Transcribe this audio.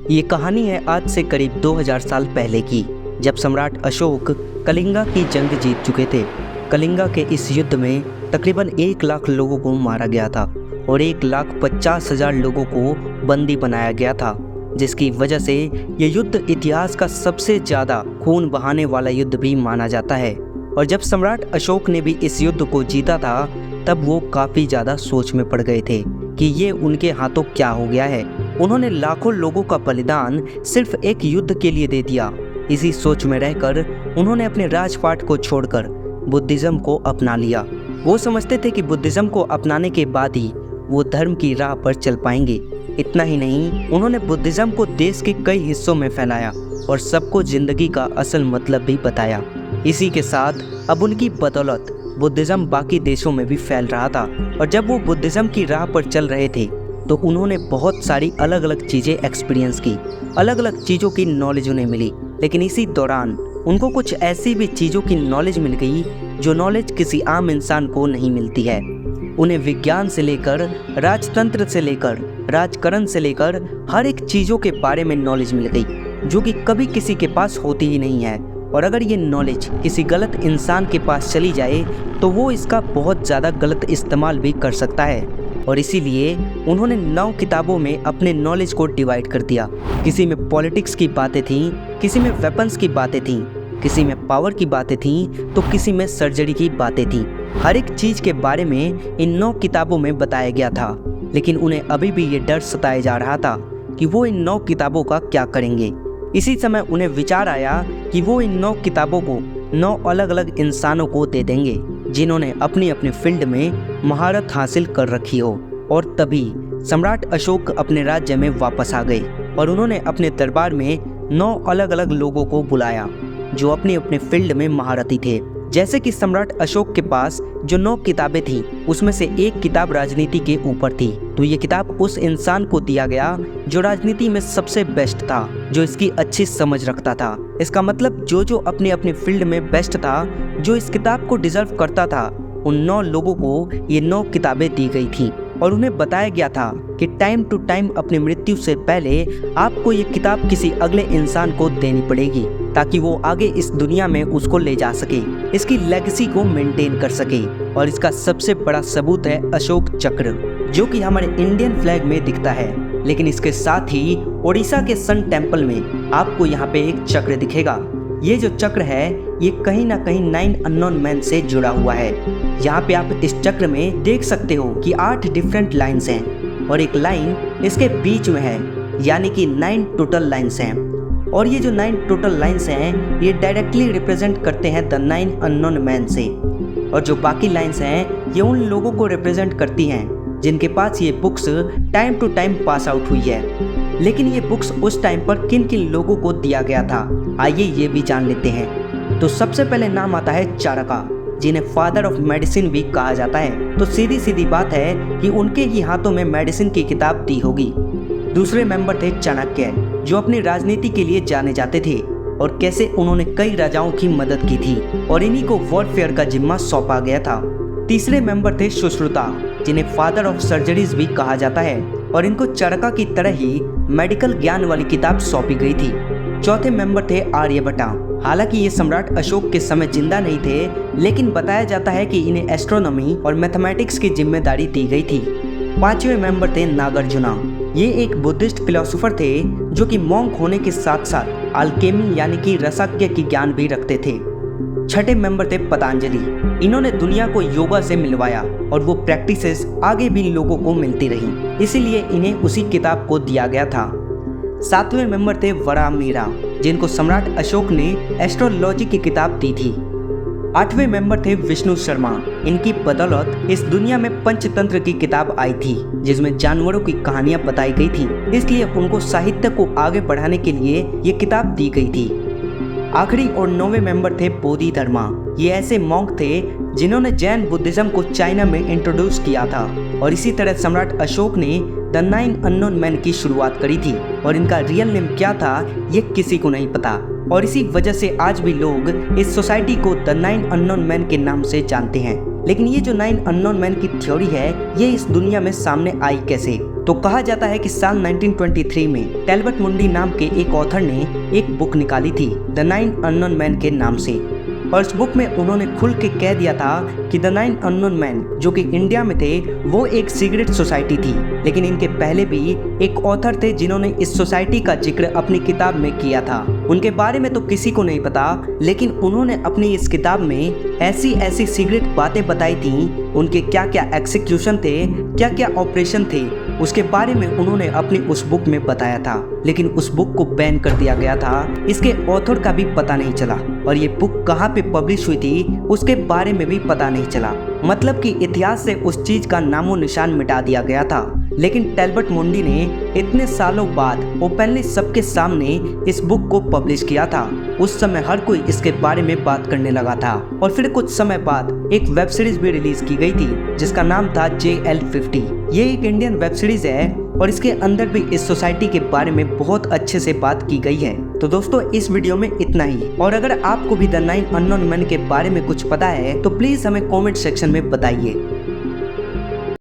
ये कहानी है आज से करीब 2000 साल पहले की, जब सम्राट अशोक कलिंगा की जंग जीत चुके थे। कलिंगा के इस युद्ध में तकरीबन 1 लाख लोगों को मारा गया था और 1,50,000 लोगों को बंदी बनाया गया था, जिसकी वजह से ये युद्ध इतिहास का सबसे ज़्यादा खून बहाने वाला युद्ध भी माना जाता है। और जब सम्राट अशोक ने भी इस युद्ध को जीता था, तब वो काफ़ी ज़्यादा सोच में पड़ गए थे कि ये उनके हाथों क्या हो गया है। उन्होंने लाखों लोगों का बलिदान सिर्फ एक युद्ध के लिए दे दिया। इसी सोच में रहकर उन्होंने अपने राजपाट को छोड़कर बुद्धिज़्म को अपना लिया। वो समझते थे कि बुद्धिज़्म को अपनाने के बाद ही वो धर्म की राह पर चल पाएंगे। इतना ही नहीं, उन्होंने बुद्धिज़्म को देश के कई हिस्सों में फैलाया और सबको ज़िंदगी का असल मतलब भी बताया। इसी के साथ अब उनकी बदौलत बुद्धिज़्म बाकी देशों में भी फैल रहा था। और जब वो बुद्धिज़्म की राह पर चल रहे थे, तो उन्होंने बहुत सारी अलग अलग चीज़ें एक्सपीरियंस की, अलग अलग चीज़ों की नॉलेज उन्हें मिली। लेकिन इसी दौरान उनको कुछ ऐसी भी चीज़ों की नॉलेज मिल गई जो नॉलेज किसी आम इंसान को नहीं मिलती है। उन्हें विज्ञान से लेकर राजतंत्र से लेकर राजकरण से लेकर हर एक चीज़ों के बारे में नॉलेज मिल गई, जो कि कभी किसी के पास होती ही नहीं है। और अगर ये नॉलेज किसी गलत इंसान के पास चली जाए, तो वो इसका बहुत ज़्यादा गलत इस्तेमाल भी कर सकता है। और इसीलिए उन्होंने 9 किताबों में अपने नॉलेज को डिवाइड कर दिया। किसी में पॉलिटिक्स की बातें थीं, किसी में वेपन्स की बातें थीं, किसी में पावर की बातें थीं, तो किसी में सर्जरी की बातें थीं। हर एक चीज़ के बारे में इन 9 किताबों में बताया गया था। लेकिन उन्हें अभी भी ये डर सताया जा रहा था कि वो इन 9 किताबों का क्या करेंगे। इसी समय उन्हें विचार आया कि वो इन 9 किताबों को 9 अलग अलग इंसानों को दे देंगे, जिन्होंने अपनी अपनी फील्ड में महारत हासिल कर रखी हो। और तभी सम्राट अशोक अपने राज्य में वापस आ गए और उन्होंने अपने दरबार में 9 अलग अलग लोगों को बुलाया, जो अपने अपने फील्ड में महारथी थे। जैसे कि सम्राट अशोक के पास जो 9 किताबें थीं, उसमें से एक किताब राजनीति के ऊपर थी। तो ये किताब उस इंसान को दिया गया जो राजनीति में सबसे बेस्ट था, जो इसकी अच्छी समझ रखता था। इसका मतलब जो अपने अपने फील्ड में बेस्ट था, जो इस किताब को डिजर्व करता था, उन 9 लोगों को ये 9 किताबें दी गई थी। और उन्हें बताया गया था कि टाइम टू टाइम अपनी मृत्यु से पहले आपको ये किताब किसी अगले इंसान को देनी पड़ेगी, ताकि वो आगे इस दुनिया में उसको ले जा सके, इसकी लेगेसी को मेंटेन कर सके। और इसका सबसे बड़ा सबूत है अशोक चक्र, जो कि हमारे इंडियन फ्लैग में दिखता है। लेकिन इसके साथ ही ओडिशा के सन टेम्पल में आपको यहाँ पे एक चक्र दिखेगा। ये जो चक्र है, ये कहीं ना कहीं 9 अननोन मैन से जुड़ा हुआ है। यहाँ पे आप इस चक्र में देख सकते हो कि 8 डिफरेंट लाइन्स हैं और एक लाइन इसके बीच में है, यानी कि 9 टोटल लाइन्स हैं। और ये जो 9 टोटल लाइन्स हैं, ये डायरेक्टली रिप्रेजेंट करते हैं द 9 अननोन मैन से। और जो बाकी लाइन्स हैं, ये उन लोगों को रिप्रेजेंट करती हैं जिनके पास ये books time to time pass out हुई है। लेकिन ये बुक्स उस टाइम पर किन किन लोगों को दिया गया था, आइए ये भी जान लेते हैं। तो सबसे पहले नाम आता है चाणक्य, जिन्हें फादर ऑफ मेडिसिन भी कहा जाता है। तो सीधी सीधी बात है कि उनके ही हाथों में मेडिसिन की किताब दी होगी। दूसरे मेंबर थे चाणक्य, जो अपनी राजनीति के लिए जाने जाते थे और कैसे उन्होंने कई राजाओं की मदद की थी और इन्हीं को वॉरफेयर का जिम्मा सौंपा गया था। तीसरे मेंबर थे सुश्रुता, जिन्हें फादर ऑफ सर्जरीज भी कहा जाता है और इनको चाणक्य की तरह ही मेडिकल ज्ञान वाली किताब सौंपी गई थी। चौथे मेंबर थे आर्यभट्ट। हालांकि ये सम्राट अशोक के समय जिंदा नहीं थे, लेकिन बताया जाता है कि इन्हें एस्ट्रोनॉमी और मैथमेटिक्स की जिम्मेदारी दी गई थी। पांचवें मेंबर थे नागार्जुन। ये एक बुद्धिस्ट फिलोसोफर थे, जो कि मॉन्क होने के साथ साथ अल्केमी यानी कि रसज्ञ की ज्ञान भी रखते थे। छठे मेंबर थे पतंजलि। इन्होंने दुनिया को योगा से मिलवाया और वो प्रैक्टिसेस आगे भी लोगों को मिलती रही, इसीलिए इन्हें उसी किताब को दिया गया था। सातवें मेंबर थे वराहमिहिर, जिनको सम्राट अशोक ने एस्ट्रोलॉजी की किताब दी थी। आठवें मेंबर थे विष्णु शर्मा। इनकी बदौलत इस दुनिया में पंचतंत्र की किताब आई थी, जिसमें जानवरों की कहानियां बताई गई थी, इसलिए उनको साहित्य को आगे बढ़ाने के लिए ये किताब दी गई थी। आखिरी और 9वें मेंबर थे बोधिधर्मा। ये ऐसे मॉन्क थे जिन्होंने जैन बुद्धिज्म को चाइना में इंट्रोड्यूस किया था और इसी तरह सम्राट अशोक ने द 9 अननोन मैन की शुरुआत करी थी। और इनका रियल नेम क्या था, ये किसी को नहीं पता। और इसी वजह से आज भी लोग इस सोसाइटी को द 9 अननोन मैन के नाम से जानते हैं। लेकिन ये जो 9 अननोन मैन की थ्योरी है, ये इस दुनिया में सामने आई कैसे? तो कहा जाता है कि साल 1923 में टैलबट मुंडी नाम के एक ऑथर ने एक बुक निकाली थी द 9 अननोन मैन के नाम से, और इस बुक में उन्होंने खुल के कह दिया था कि द 9 अननोन मैन जो कि इंडिया में थे वो एक सीक्रेट सोसाइटी थी। लेकिन इनके पहले भी एक ऑथर थे जिन्होंने इस सोसाइटी का जिक्र अपनी किताब में किया था। उनके बारे में तो किसी को नहीं पता, लेकिन उन्होंने अपनी इस किताब में ऐसी ऐसी सीक्रेट बातें बताई थी, उनके क्या क्या एग्जीक्यूशन थे, क्या क्या ऑपरेशन थे, उसके बारे में उन्होंने अपनी उस बुक में बताया था। लेकिन उस बुक को बैन कर दिया गया था, इसके ऑथर का भी पता नहीं चला, और ये बुक कहाँ पे पब्लिश हुई थी उसके बारे में भी पता नहीं चला। मतलब कि इतिहास से उस चीज का नामो निशान मिटा दिया गया था। लेकिन टैलबट मुंडी ने इतने सालों बाद ओपनली सबके सामने इस बुक को पब्लिश किया था। उस समय हर कोई इसके बारे में बात करने लगा था, और फिर कुछ समय बाद एक वेब सीरीज भी रिलीज की गई थी जिसका नाम था JL50। ये एक इंडियन वेब सीरीज है और इसके अंदर भी इस सोसाइटी के बारे में बहुत अच्छे से बात की गई है। तो दोस्तों इस वीडियो में इतना ही, और अगर आपको भी द 9 अननोन मैन के बारे में कुछ पता है तो प्लीज हमें कमेंट सेक्शन में बताइए।